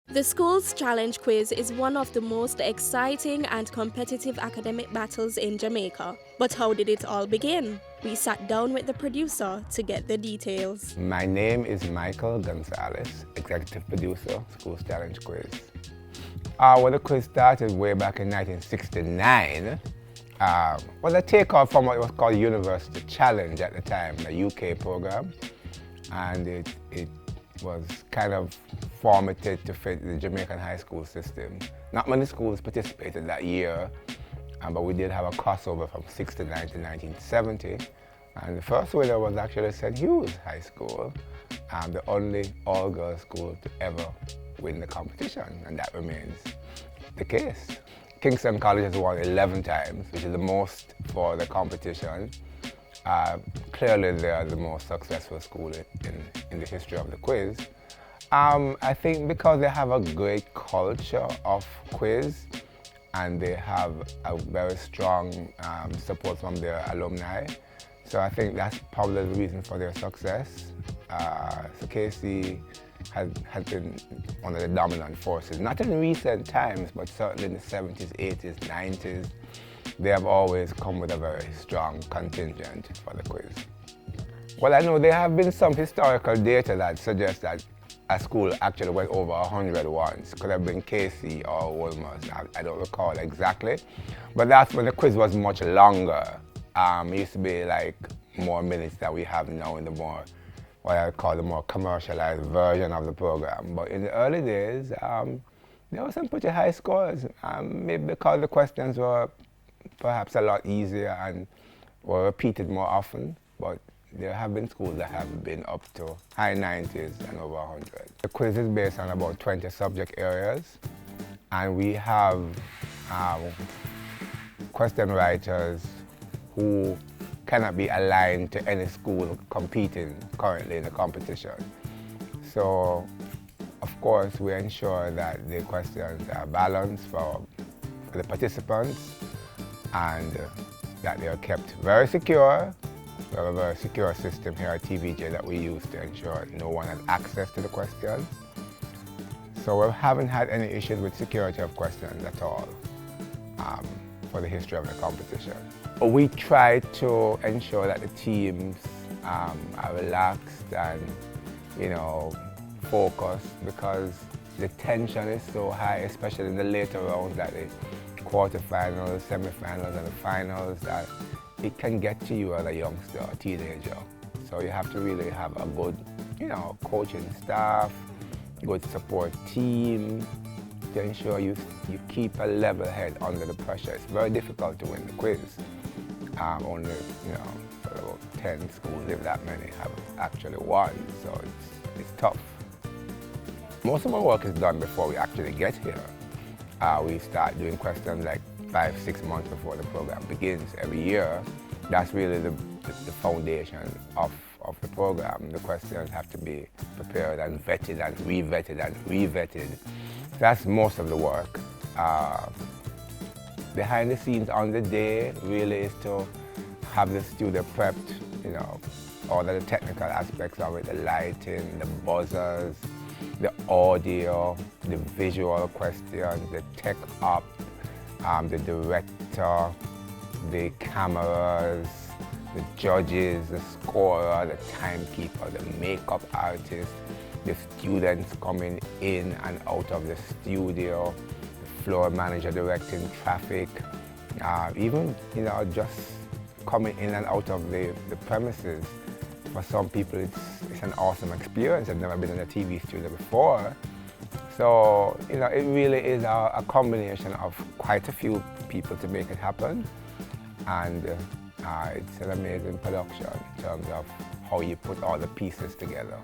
The Schools Challenge Quiz is one of the most exciting and competitive academic battles in Jamaica. But how did it all begin? We sat down with the producer to get the details. My name is Michael Gonzales, executive producer, Schools Challenge Quiz. Well, the quiz started way back in 1969. Was a takeoff from what was called University Challenge at the time, the UK program. And it was kind of formatted to fit the Jamaican high school system. Not many schools participated that year, but we did have a crossover from 69 to 1970. And the first winner was actually St. Hugh's High School, the only all-girls school to ever win the competition, and that remains the case. Kingston College has won 11 times, which is the most for the competition. Clearly they are the most successful school in the history of the quiz. I think because they have a great culture of quiz and they have a very strong support from their alumni. So I think that's probably the reason for their success. So KC has been one of the dominant forces, not in recent times, but certainly in the 70s, 80s, 90s. They have always come with a very strong contingent for the quiz. Well, I know there have been some historical data that suggests that a school actually went over 100 once. Could have been KC or Wolmer's. I don't recall exactly, but that's when the quiz was much longer. It used to be like more minutes than we have now in the more, what I call the more commercialized version of the program. But in the early days, there were some pretty high scores, maybe because the questions were perhaps a lot easier and were repeated more often, but there have been schools that have been up to high 90s and over 100. The quiz is based on about 20 subject areas, and we have question writers who cannot be aligned to any school competing currently in the competition. So, of course, we ensure that the questions are balanced for the participants and that they are kept very secure. We have a very secure system here at TVJ that we use to ensure no one has access to the questions. So we haven't had any issues with security of questions at all for the history of the competition. We try to ensure that the teams are relaxed and, focused, because the tension is so high, especially in the later rounds, like the quarterfinals, semifinals, and the finals, that it can get to you as a youngster, a teenager. So you have to really have a good, coaching staff, good support team to ensure you keep a level head under the pressure. It's very difficult to win the quiz. Only, about 10 schools, if that many, have actually won, so it's tough. Most of our work is done before we actually get here. We start doing questions like 5-6 months before the program begins every year. That's really the foundation of the program. The questions have to be prepared and vetted and re-vetted and re-vetted. That's most of the work. Behind the scenes on the day really is to have the student prepped, all of the technical aspects of it, the lighting, the buzzers, the audio, the visual questions, the tech op, the director, the cameras, the judges, the scorer, the timekeeper, the makeup artist, the students coming in and out of the studio, the floor manager directing traffic, even just coming in and out of the premises. For some people it's an awesome experience. I've never been in a TV studio before. So, it really is a combination of quite a few people to make it happen. And it's an amazing production in terms of how you put all the pieces together.